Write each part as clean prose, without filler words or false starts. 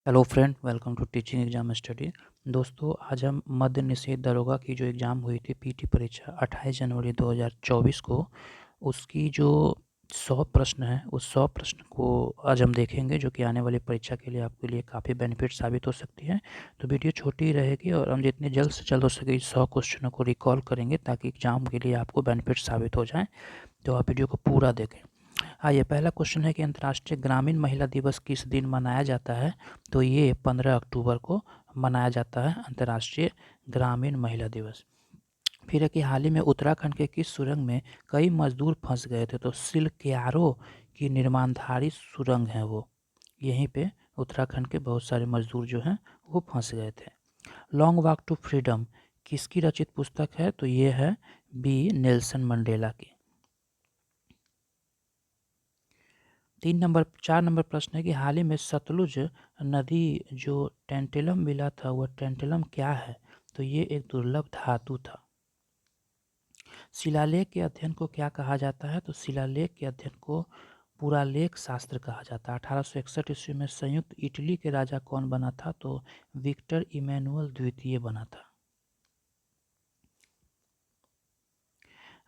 Hello friend, welcome to teaching exam study. दोस्तों, आज हम मद्य निषेध दरोगा की जो एग्ज़ाम हुई थी पीटी परीक्षा 28 जनवरी 2024 को, उसकी जो 100 प्रश्न हैं उस 100 प्रश्न को आज हम देखेंगे, जो कि आने वाली परीक्षा के लिए आपके लिए काफ़ी बेनिफिट साबित हो सकती है। तो वीडियो छोटी ही रहेगी और हम जितने जल्द से जल्द हो सके इस 100 क्वेश्चनों को रिकॉल करेंगे ताकि एग्ज़ाम के लिए आपको बेनिफिट साबित हो जाए। तो आप वीडियो को पूरा देखें। ये पहला क्वेश्चन है कि अंतर्राष्ट्रीय ग्रामीण महिला दिवस किस दिन मनाया जाता है। तो ये 15 अक्टूबर को मनाया जाता है अंतर्राष्ट्रीय ग्रामीण महिला दिवस। फिर है कि हाल ही में उत्तराखंड के किस सुरंग में कई मजदूर फंस गए थे। तो सिलक्यारो की निर्माणधारी सुरंग है वो, यहीं पे उत्तराखंड के बहुत सारे मजदूर जो हैं वो फंस गए थे। लॉन्ग वॉक टू फ्रीडम किसकी रचित पुस्तक है। तो ये है बी नेल्सन मंडेला की। 4 नंबर प्रश्न है कि हाल ही में सतलुज नदी जो टेंटेलम मिला था वह टेंटेलम क्या है। तो ये एक दुर्लभ धातु था। शिलालेख के अध्ययन को क्या कहा जाता है। तो शिलालेख के अध्ययन को पुरालेख शास्त्र कहा जाता है। 1861 ईस्वी में संयुक्त इटली के राजा कौन बना था। तो विक्टर इमैनुअल द्वितीय बना था।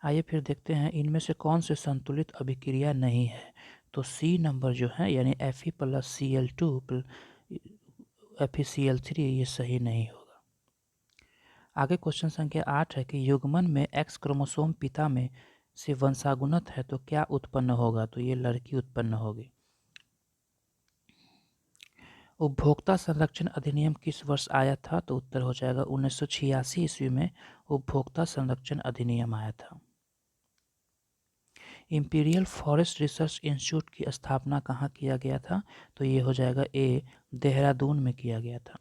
आइए फिर देखते हैं इनमें से कौन से संतुलित अभिक्रिया नहीं है। तो सी नंबर जो है यानी Fe+Cl2 FeCl3 ये सही नहीं होगा। आगे क्वेश्चन संख्या 8 है कि युग्मन में X क्रोमोसोम पिता में से वंशानुगत है तो क्या उत्पन्न होगा। तो ये लड़की उत्पन्न होगी। उपभोक्ता संरक्षण अधिनियम किस वर्ष आया था। तो उत्तर हो जाएगा 1986 ईस्वी में उपभोक्ता संरक्षण अधिनियम आया था। इंपीरियल फॉरेस्ट रिसर्च इंस्टीट्यूट की स्थापना कहाँ किया गया था। तो ये हो जाएगा ए देहरादून में किया गया था।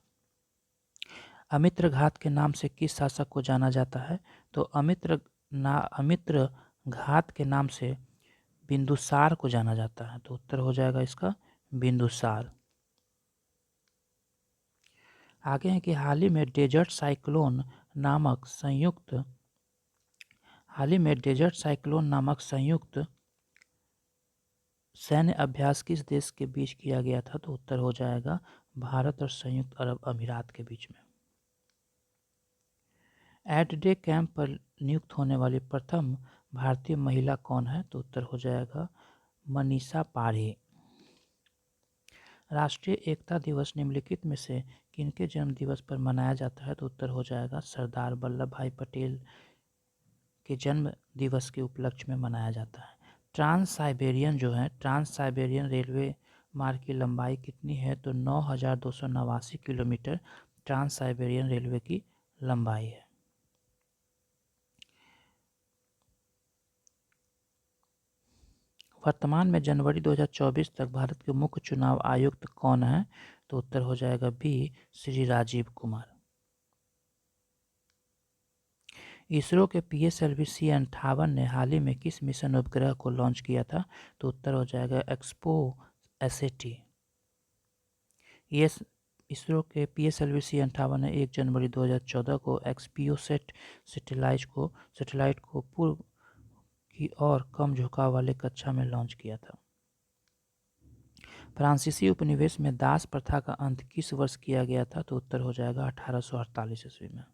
अमित्र घात के नाम से किस शासक को जाना जाता है। तो अमित्र घात के नाम से बिंदुसार को जाना जाता है। तो उत्तर हो जाएगा इसका बिंदुसार। आगे है कि हाल ही में डेजर्ट साइक्लोन नामक संयुक्त सैन्य अभ्यास किस देश के बीच किया गया था। तो उत्तर हो जाएगा भारत और संयुक्त अरब अमीरात के बीच में। एड-डे कैंप पर नियुक्त होने वाली प्रथम भारतीय महिला कौन है। तो उत्तर हो जाएगा मनीषा पाढ़ी। राष्ट्रीय एकता दिवस निम्नलिखित में से किनके जन्म दिवस पर मनाया जाता है। तो उत्तर हो जाएगा सरदार वल्लभ भाई पटेल के जन्म दिवस के उपलक्ष्य में मनाया जाता है। ट्रांस साइबेरियन रेलवे मार्ग की लंबाई कितनी है। तो 9,289 किलोमीटर ट्रांस साइबेरियन रेलवे की लंबाई है। वर्तमान में जनवरी 2024 तक भारत के मुख्य चुनाव आयुक्त कौन है। तो उत्तर हो जाएगा बी श्री राजीव कुमार। इसरो के PSLV C58 ने हाल ही में किस मिशन उपग्रह को लॉन्च किया था। तो उत्तर हो जाएगा एक्सपो एसएटी। इसरो के PSLV C58 ने 1 जनवरी 2014 को एक्सपियोसेट सैटेलाइट को पूर्व की ओर कम झुकाव वाले कक्षा में लॉन्च किया था। फ्रांसीसी उपनिवेश में दास प्रथा का अंत किस वर्ष किया गया था। तो उत्तर हो जाएगा 1848 ईस्वी में।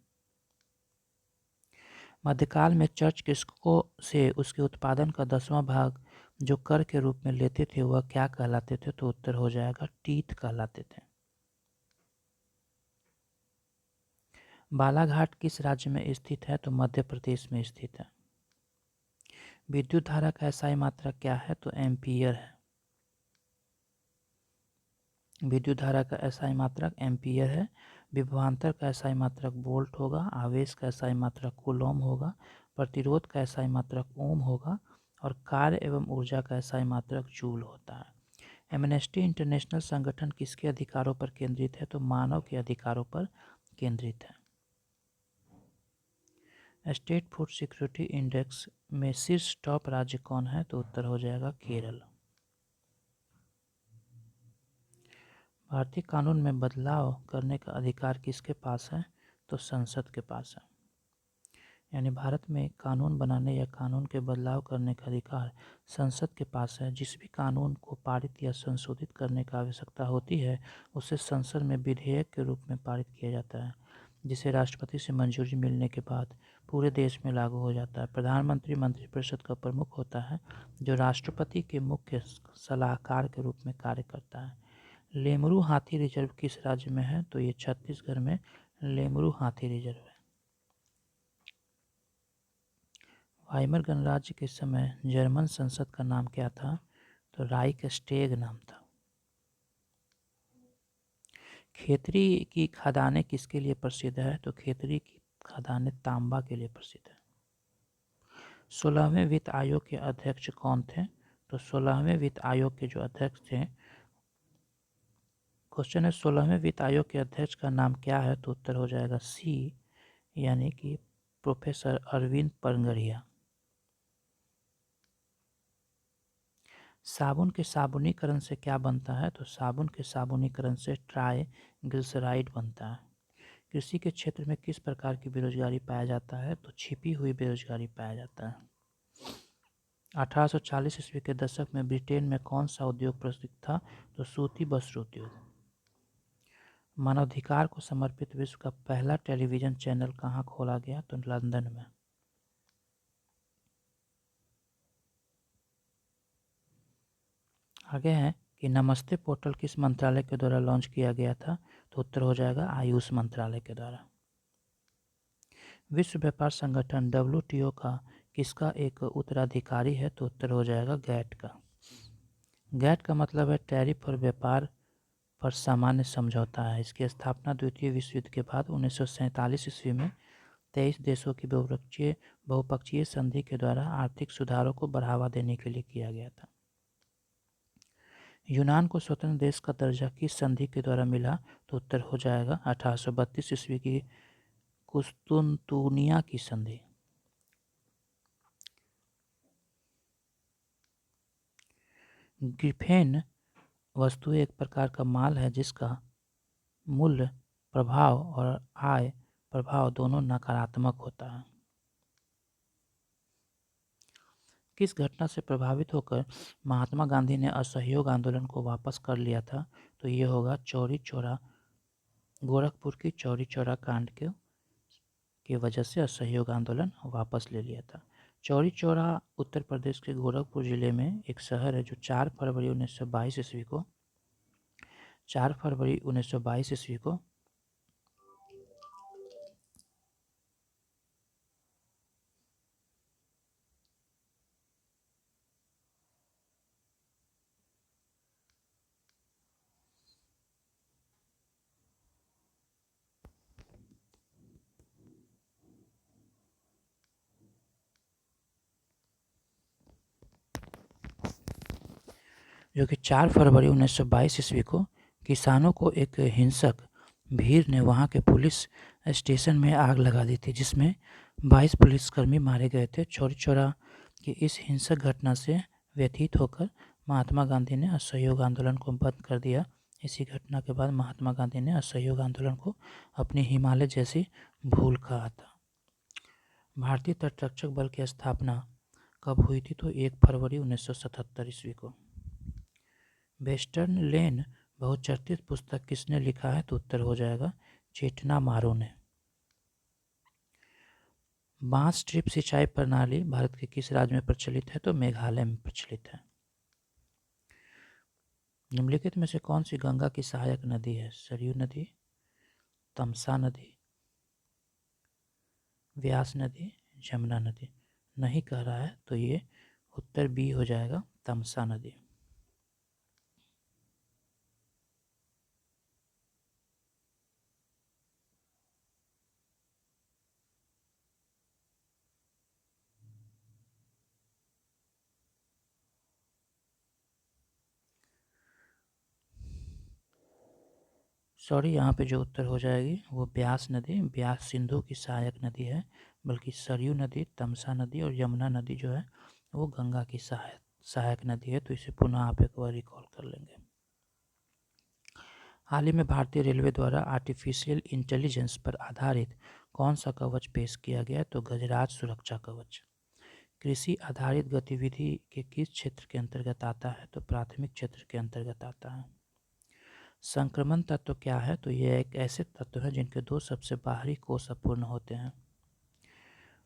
मध्यकाल में चर्च किसको से उसके उत्पादन का 10वां भाग जो कर के रूप में लेते थे वह क्या कहलाते थे। तो उत्तर हो जाएगा टीथ कहलाते थे। बालाघाट किस राज्य में स्थित है। तो मध्य प्रदेश में स्थित है। विद्युत धारा का एसआई मात्रक क्या है। तो एम्पियर है। विद्युत धारा का एसआई मात्रक एम्पियर है। विभवांतर का एसआई मात्रक वोल्ट होगा। आवेश का एसआई मात्रक कूलॉम होगा। प्रतिरोध का एसआई मात्रक ओम होगा। और कार्य एवं ऊर्जा का एसआई मात्रक जूल होता है। एमनेस्टी इंटरनेशनल संगठन किसके अधिकारों पर केंद्रित है। तो मानव के अधिकारों पर केंद्रित है। स्टेट फूड सिक्योरिटी इंडेक्स में शीर्ष टॉप राज्य कौन है। तो उत्तर हो जाएगा केरल। भारतीय कानून में बदलाव करने का अधिकार किसके पास है। तो संसद के पास है। यानी भारत में कानून बनाने या कानून के बदलाव करने का अधिकार संसद के पास है। जिस भी कानून को पारित या संशोधित करने की आवश्यकता होती है उसे संसद में विधेयक के रूप में पारित किया जाता है, जिसे राष्ट्रपति से मंजूरी मिलने के बाद पूरे देश में लागू हो जाता है। प्रधानमंत्री मंत्रिपरिषद का प्रमुख होता है, जो राष्ट्रपति के मुख्य सलाहकार के रूप में कार्य करता है। लेमरू हाथी रिजर्व किस राज्य में है? तो ये छत्तीसगढ़ में लेमरू हाथी रिजर्व है। वाइमर गणराज्य के समय जर्मन संसद का नाम क्या था? तो राइक्सटैग नाम था। खेतरी की खदानें किसके लिए प्रसिद्ध है? तो खेतरी की खदानें तांबा के लिए प्रसिद्ध है। 16वें वित्त आयोग के अध्यक्ष कौन थे? तो 16वें वित्त आयोग के जो अध्यक्ष थे, क्वेश्चन है 16वें वित्त आयोग के अध्यक्ष का नाम क्या है? तो उत्तर हो जाएगा सी, यानी कि प्रोफेसर अरविंद परगड़िया। साबुन के साबुनीकरण से क्या बनता है? तो साबुन के साबुनीकरण से ट्राइग्लिसराइड बनता है। कृषि के क्षेत्र में किस प्रकार की बेरोजगारी पाया जाता है? तो छिपी हुई बेरोजगारी पाया जाता है। 1840 ईस्वी के दशक में ब्रिटेन में कौन सा उद्योग प्रसिद्ध था? तो सूती वस्त्र उद्योग। मानवाधिकार को समर्पित विश्व का पहला टेलीविजन चैनल कहाँ खोला गया? तो लंदन में। आगे है कि नमस्ते पोर्टल किस मंत्रालय के द्वारा लॉन्च किया गया था? तो उत्तर हो जाएगा आयुष मंत्रालय के द्वारा। विश्व व्यापार संगठन WTO का किसका एक उत्तराधिकारी है? तो उत्तर हो जाएगा गैट का। गैट का मतलब है टैरिफ और व्यापार पर सामान्य समझौता है। इसकी स्थापना द्वितीय विश्व युद्ध के बाद 1947 ईस्वी में 23 देशों की बहुपक्षीय संधि के द्वारा आर्थिक सुधारों को बढ़ावा देने के लिए किया गया था। यूनान को स्वतंत्र देश का दर्जा किस संधि के द्वारा मिला? तो उत्तर हो जाएगा 1832 ईस्वी की कुस्तुनतुनिया की संधि। ग्रिफेन वस्तु एक प्रकार का माल है जिसका मूल्य प्रभाव और आय प्रभाव दोनों नकारात्मक होता है। किस घटना से प्रभावित होकर महात्मा गांधी ने असहयोग आंदोलन को वापस कर लिया था? तो ये होगा चौरी चौरा, गोरखपुर की चौरी चौरा कांड के वजह से असहयोग आंदोलन वापस ले लिया था। चौरी चौरा उत्तर प्रदेश के गोरखपुर जिले में एक शहर है जो 4 फरवरी 1922 ईस्वी को जो कि 4 फरवरी 1922 ईस्वी को किसानों को एक हिंसक भीड़ ने वहां के पुलिस स्टेशन में आग लगा दी थी, जिसमें 22 पुलिसकर्मी मारे गए थे। चौरी चौरा की इस हिंसक घटना से व्यथित होकर महात्मा गांधी ने असहयोग आंदोलन को बंद कर दिया। इसी घटना के बाद महात्मा गांधी ने असहयोग आंदोलन को अपनी हिमालय जैसी भूल कहा था। भारतीय तटरक्षक बल की स्थापना कब हुई थी? तो 1 फरवरी 1977 ईस्वी को। वेस्टर्न लेन बहुचर्चित पुस्तक किसने लिखा है? तो उत्तर हो जाएगा चेतना मारो ने। बांस ड्रिप सिंचाई प्रणाली भारत के किस राज्य में प्रचलित है? तो मेघालय में प्रचलित है। निम्नलिखित में से कौन सी गंगा की सहायक नदी है? सरयू नदी, तमसा नदी, व्यास नदी, जमुना नदी। नहीं कह रहा है तो ये उत्तर बी हो जाएगा तमसा नदी। सॉरी, यहाँ पे जो उत्तर हो जाएगी वो ब्यास नदी। ब्यास सिंधु की सहायक नदी है, बल्कि सरयू नदी, तमसा नदी और यमुना नदी जो है वो गंगा की सहायक नदी है। तो इसे पुनः आप एक बार रिकॉल कर लेंगे। हाल ही में भारतीय रेलवे द्वारा आर्टिफिशियल इंटेलिजेंस पर आधारित कौन सा कवच पेश किया गया? तो गजराज सुरक्षा कवच। कृषि आधारित गतिविधि के किस क्षेत्र के अंतर्गत आता है? तो प्राथमिक क्षेत्र के अंतर्गत आता है। संक्रमण तत्व क्या है? तो यह एक ऐसे तत्व है जिनके दो सबसे बाहरी कोष अपूर्ण होते हैं।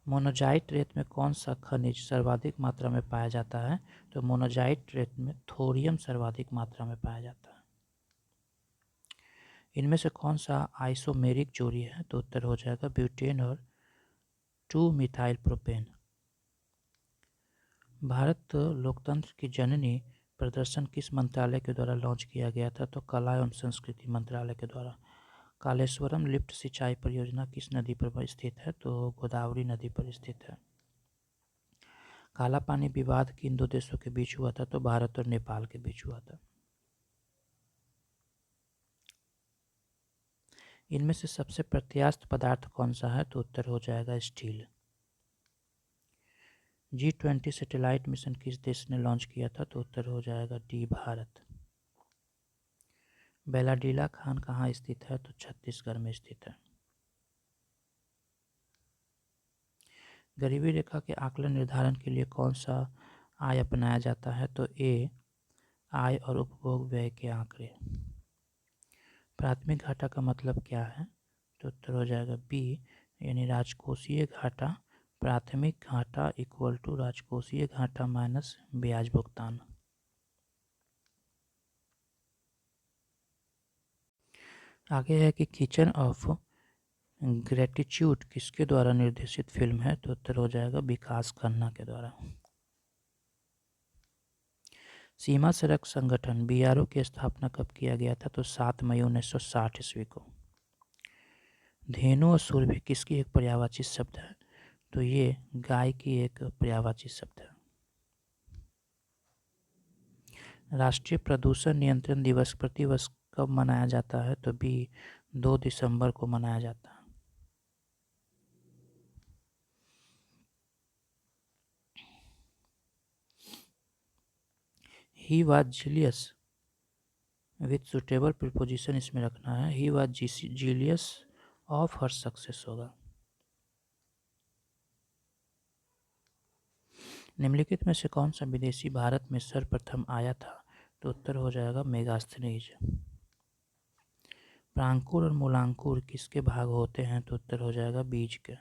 मोनोजाइट रेत में कौन सा खनिज सर्वाधिक मात्रा में पाया जाता है? तो मोनोजाइट रेत में थोरियम सर्वाधिक मात्रा में पाया जाता है। इनमें से कौन सा आइसोमेरिक जोड़ी है? तो उत्तर हो जाएगा ब्यूटेन और 2 मिथाइल प्रोपेन। भारत लोकतंत्र की जननी प्रदर्शन किस मंत्रालय के द्वारा लॉन्च किया गया था? तो कला एवं संस्कृति मंत्रालय के द्वारा। कालेश्वरम लिफ्ट सिंचाई परियोजना किस नदी पर स्थित है? तो गोदावरी नदी पर स्थित है। काला पानी विवाद किन दो देशों के बीच हुआ था? तो भारत और नेपाल के बीच हुआ था। इनमें से सबसे प्रत्यास्थ पदार्थ कौन सा है? तो उत्तर हो जाएगा स्टील। G20 सैटेलाइट मिशन किस देश ने लॉन्च किया था? तो उत्तर हो जाएगा डी भारत। बेलाडीला खान कहाँ स्थित है? तो छत्तीसगढ़ में स्थित है। गरीबी रेखा के आकलन निर्धारण के लिए कौन सा आय अपनाया जाता है? तो ए आय और उपभोग व्यय के आंकड़े। प्राथमिक घाटा का मतलब क्या है? तो उत्तर हो जाएगा बी यानी राजकोषीय घाटा। प्राथमिक घाटा इक्वल टू राजकोषीय घाटा माइनस ब्याज भुगतान। आगे है कि किचन ऑफ ग्रेटिट्यूड किसके द्वारा निर्देशित फिल्म है? तो उत्तर हो जाएगा विकास खन्ना के द्वारा। सीमा सड़क संगठन BRO की स्थापना कब किया गया था? तो 7 मई 1960 ईस्वी को। धेनु और सुरभि किसकी एक पर्यायवाची शब्द है? तो ये गाय की एक पर्यायवाची शब्द है। राष्ट्रीय प्रदूषण नियंत्रण दिवस प्रतिवर्ष कब मनाया जाता है? तो बी 2 दिसंबर को मनाया जाता है। He was zealous with suitable preposition इसमें रखना है। He was zealous of her success होगा। निम्नलिखित में से कौन सा विदेशी भारत में सर्वप्रथम आया था? तो उत्तर हो जाएगा मेगास्थनीज। प्रांकुर और मूलांकुर किसके भाग होते हैं? तो उत्तर हो जाएगा बीज के।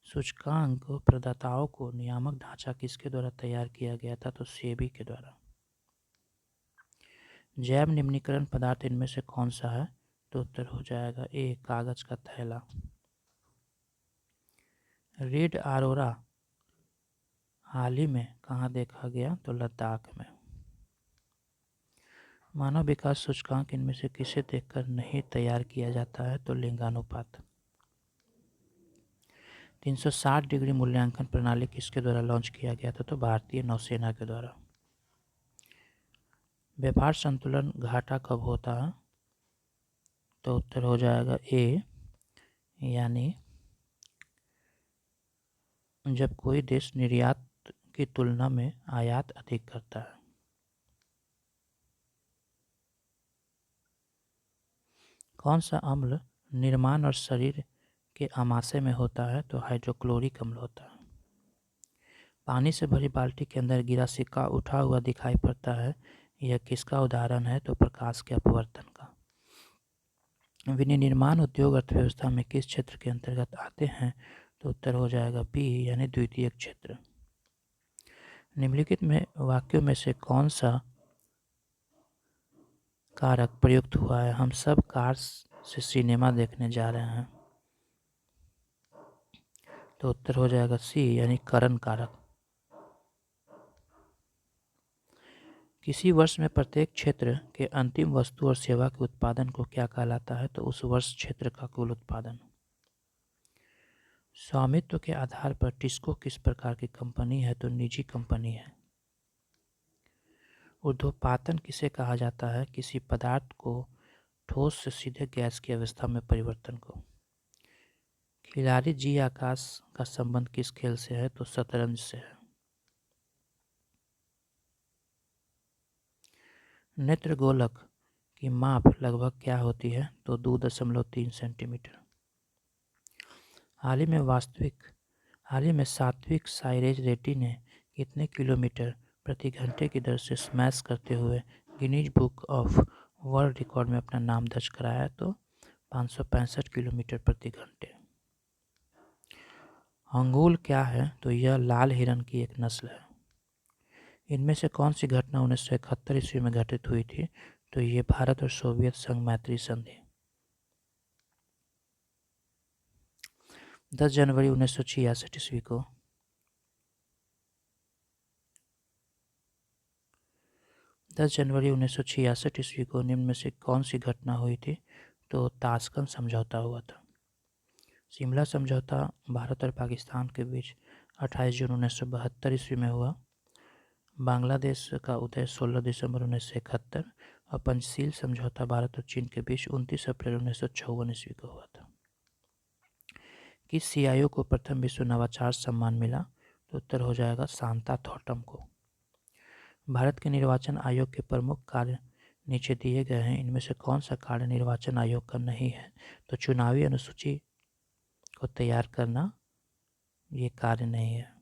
सूचकांक प्रदाताओं को नियामक ढांचा किसके द्वारा तैयार किया गया था? तो सेबी के द्वारा। जैव निम्नीकरण पदार्थ इनमें से कौन सा है? तो उत्तर हो जाएगा ए कागज का थैला। रेड आरोरा हाल ही में कहाँ देखा गया? तो लद्दाख में। मानव विकास सूचकांक इनमें से किसे देखकर नहीं तैयार किया जाता है? तो लिंगानुपात। 360 डिग्री मूल्यांकन प्रणाली किसके द्वारा लॉन्च किया गया था? तो भारतीय नौसेना के द्वारा। व्यापार संतुलन घाटा कब होता है? तो उत्तर हो जाएगा ए यानी जब कोई देश निर्यात की तुलना में आयात अधिक करता है। कौन सा अम्ल निर्माण और शरीर के आमाशय में होता है? तो हाइड्रोक्लोरिक अम्ल होता है। पानी से भरी बाल्टी के अंदर गिरा सिक्का उठा हुआ दिखाई पड़ता है, यह किसका उदाहरण है? तो प्रकाश के अपवर्तन का। विनिर्माण उद्योग अर्थव्यवस्था में किस क्षेत्र के अंतर्गत आते हैं? तो उत्तर हो जाएगा बी यानी द्वितीयक क्षेत्र। निम्नलिखित में वाक्यों में से कौन सा कारक प्रयुक्त हुआ है? हम सब कार से सिनेमा देखने जा रहे हैं। तो उत्तर हो जाएगा सी यानी करण कारक। किसी वर्ष में प्रत्येक क्षेत्र के अंतिम वस्तु और सेवा के उत्पादन को क्या कहलाता है? तो उस वर्ष क्षेत्र का कुल उत्पादन। स्वामित्व के आधार पर टिस्को किस प्रकार की कंपनी है? तो निजी कंपनी है। ऊर्ध्वपातन किसे कहा जाता है? किसी पदार्थ को ठोस से सीधे गैस की अवस्था में परिवर्तन को। खिलाड़ी जी आकाश का संबंध किस खेल से है? तो शतरंज से है। नेत्र गोलक की माप लगभग क्या होती है? तो 2.3 सेंटीमीटर। हाल ही में सात्विक साइरेज रेड्डी ने कितने किलोमीटर प्रति घंटे की दर से स्मैश करते हुए Guinness book of world record में अपना नाम दर्ज कराया? तो 565 किलोमीटर प्रति घंटे। हंगूल क्या है? तो यह लाल हिरन की एक नस्ल है। इनमें से कौन सी घटना 1971 ईस्वी में घटित हुई थी? तो ये भारत और सोवियत संघ मैत्री संधि। 10 जनवरी 1966 ईस्वी को 10 जनवरी 1966 ईस्वी को निम्न में से कौन सी घटना हुई थी? तो ताशकंद समझौता हुआ था। शिमला समझौता भारत और पाकिस्तान के बीच 28 जून 1972 ईस्वी में हुआ। बांग्लादेश का उदय 16 दिसंबर 1971 और पंचशील समझौता भारत और चीन के बीच 29 अप्रैल 1954 ईस्वी को हुआ था। किस सीआईओ को प्रथम विश्व नवाचार सम्मान मिला? तो उत्तर हो जाएगा शांता थॉटम को। भारत के निर्वाचन आयोग के प्रमुख कार्य नीचे दिए गए हैं, इनमें से कौन सा कार्य निर्वाचन आयोग का नहीं है? तो चुनावी अनुसूची को तैयार करना ये कार्य नहीं है।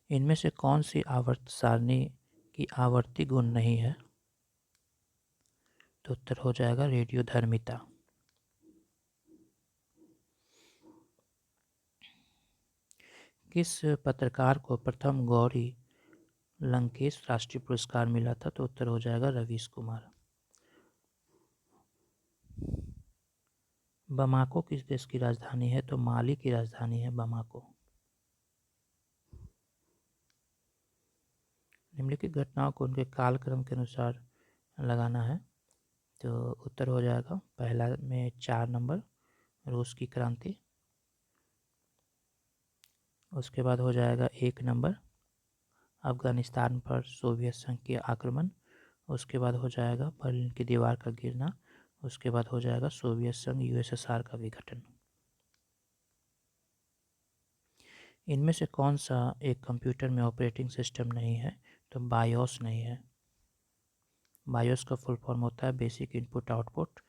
इनमें से कौन सी आवर्त सारणी की आवर्ती गुण नहीं है? तो उत्तर हो जाएगा रेडियोधर्मिता। किस पत्रकार को प्रथम गौरी लंकेश राष्ट्रीय पुरस्कार मिला था? तो उत्तर हो जाएगा रवीश कुमार। बमाको किस देश की राजधानी है? तो माली की राजधानी है बमाको। निम्नलिखित घटनाओं को उनके कालक्रम के अनुसार लगाना है। तो उत्तर हो जाएगा पहला में 4 नंबर रूस की क्रांति, उसके बाद हो जाएगा 1 नंबर अफगानिस्तान पर सोवियत संघ के आक्रमण, उसके बाद हो जाएगा बर्लिन की दीवार का गिरना, उसके बाद हो जाएगा सोवियत संघ यूएसएसआर का विघटन। इनमें से कौन सा एक कंप्यूटर में ऑपरेटिंग सिस्टम नहीं है? तो बायोस नहीं है। बायोस का फुल फॉर्म होता है बेसिक इनपुट आउटपुट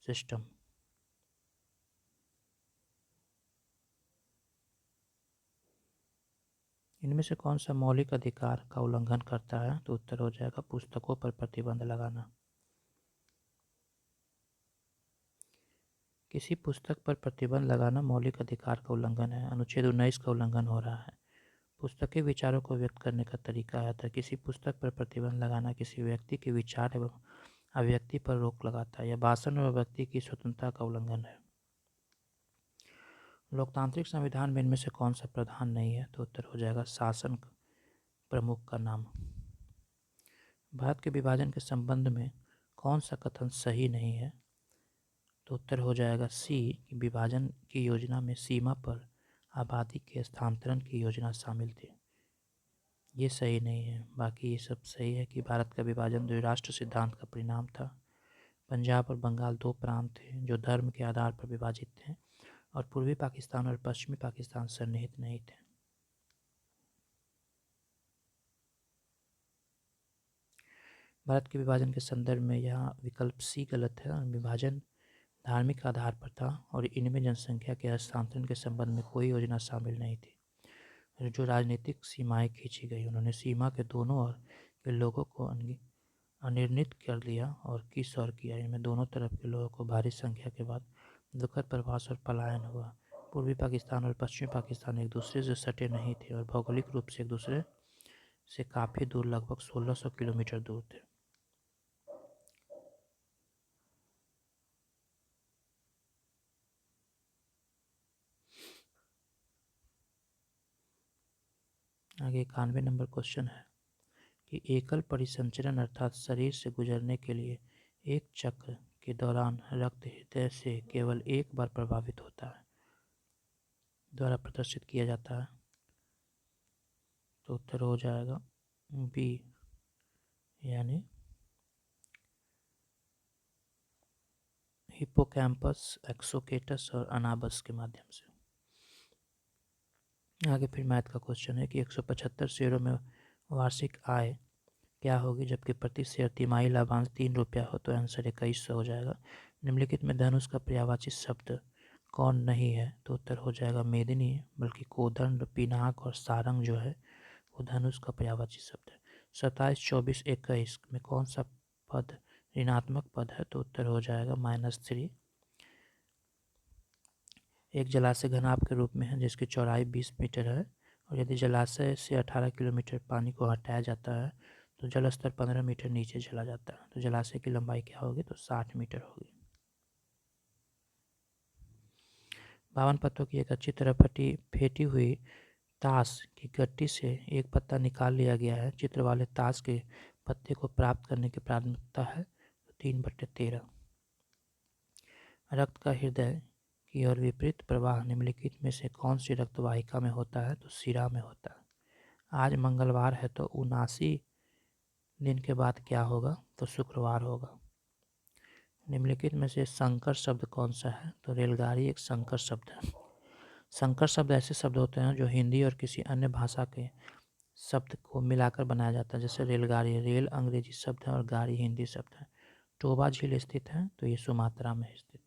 सिस्टम। इनमें से कौन सा मौलिक अधिकार का उल्लंघन करता है? तो उत्तर हो जाएगा पुस्तकों पर प्रतिबंध लगाना। किसी पुस्तक पर प्रतिबंध लगाना मौलिक अधिकार का उल्लंघन है। अनुच्छेद 19 का उल्लंघन हो रहा है। पुस्तक के विचारों को व्यक्त करने का तरीका है, तो किसी पुस्तक पर प्रतिबंध लगाना किसी व्यक्ति के विचार एवं अभिव्यक्ति पर रोक लगाता है या भाषण व व्यक्ति की स्वतंत्रता का उल्लंघन है। लोकतांत्रिक संविधान में इनमें से कौन सा प्रावधान नहीं है? तो उत्तर हो जाएगा शासन प्रमुख का नाम। भारत के विभाजन के संबंध में कौन सा कथन सही नहीं है? तो उत्तर हो जाएगा सी कि विभाजन की योजना में सीमा पर आबादी के स्थानांतरण की योजना शामिल थी। ये सही नहीं है। बाकी ये सब सही है कि भारत का विभाजन द्विराष्ट्र सिद्धांत का परिणाम था। पंजाब और बंगाल 2 प्रांत थे जो धर्म के आधार पर विभाजित थे और पूर्वी पाकिस्तान और पश्चिमी पाकिस्तान सन्निहित नहीं थे। भारत के विभाजन के संदर्भ में यहाँ विकल्प सी गलत है। विभाजन धार्मिक आधार पर था और इनमें जनसंख्या के हस्तांतरण के संबंध में कोई योजना शामिल नहीं थी। जो राजनीतिक सीमाएं खींची गई, उन्होंने सीमा के दोनों ओर के लोगों को अनिर्णित कर दिया और किस और किया। इनमें दोनों तरफ के लोगों को भारी संख्या के बाद दुखद प्रवास और पलायन हुआ। पूर्वी पाकिस्तान और पश्चिमी पाकिस्तान एक दूसरे से सटे नहीं थे और भौगोलिक रूप से एक दूसरे से काफ़ी दूर, लगभग 1600 किलोमीटर दूर थे। आगे 91 नंबर क्वेश्चन है कि एकल परिसंचरण अर्थात शरीर से गुजरने के लिए एक चक्र के दौरान रक्त हृदय से केवल एक बार प्रभावित होता है, द्वारा प्रदर्शित किया जाता है। तो उत्तर हो जाएगा बी, यानी हिप्पोकैम्पस, एक्सोकेटस और अनाबस के माध्यम से। आगे फिर मैथ का क्वेश्चन है कि 175 शेयरों में वार्षिक आय क्या होगी, जबकि प्रति शेयर तिमाही लाभांश 3 रुपया हो, तो आंसर 2100 हो जाएगा। निम्नलिखित में धनुष का पर्यायवाची शब्द कौन नहीं है, तो उत्तर हो जाएगा मेदिनी, बल्कि कोदंड, पिनाक और सारंग जो है वो धनुष का पर्यायवाची शब्द है। 27, 24, 21 में कौन सा पद ऋणात्मक पद है, तो उत्तर हो जाएगा -3। एक जलाशय घनाभ के रूप में है जिसकी चौड़ाई 20 मीटर है, और यदि जलाशय से 18 किलोमीटर पानी को हटाया जाता है तो जल स्तर 15 मीटर नीचे चला जाता है, तो जलाशय की लंबाई क्या होगी, तो 60 मीटर होगी। 52 पत्तों की एक अच्छी तरह फेंटी हुई ताश की गट्टी से एक पत्ता निकाल लिया गया है, चित्र वाले ताश के पत्ते को प्राप्त करने की प्राथमिकता है, तो 3/13। रक्त का हृदय की ओर विपरीत प्रवाह निम्नलिखित में से कौन सी रक्त वाहिका में होता है, तो शिरा में होता है। आज मंगलवार है तो 79 दिन के बाद क्या होगा, तो शुक्रवार होगा। निम्नलिखित में से संकर शब्द कौन सा है, तो रेलगाड़ी एक संकर शब्द है। संकर शब्द ऐसे शब्द होते हैं जो हिंदी और किसी अन्य भाषा के शब्द को मिलाकर बनाया जाता है, जैसे रेलगाड़ी, रेल अंग्रेजी शब्द है और गाड़ी हिंदी शब्द है। टोबा झील स्थित है, तो ये सुमात्रा में स्थित है।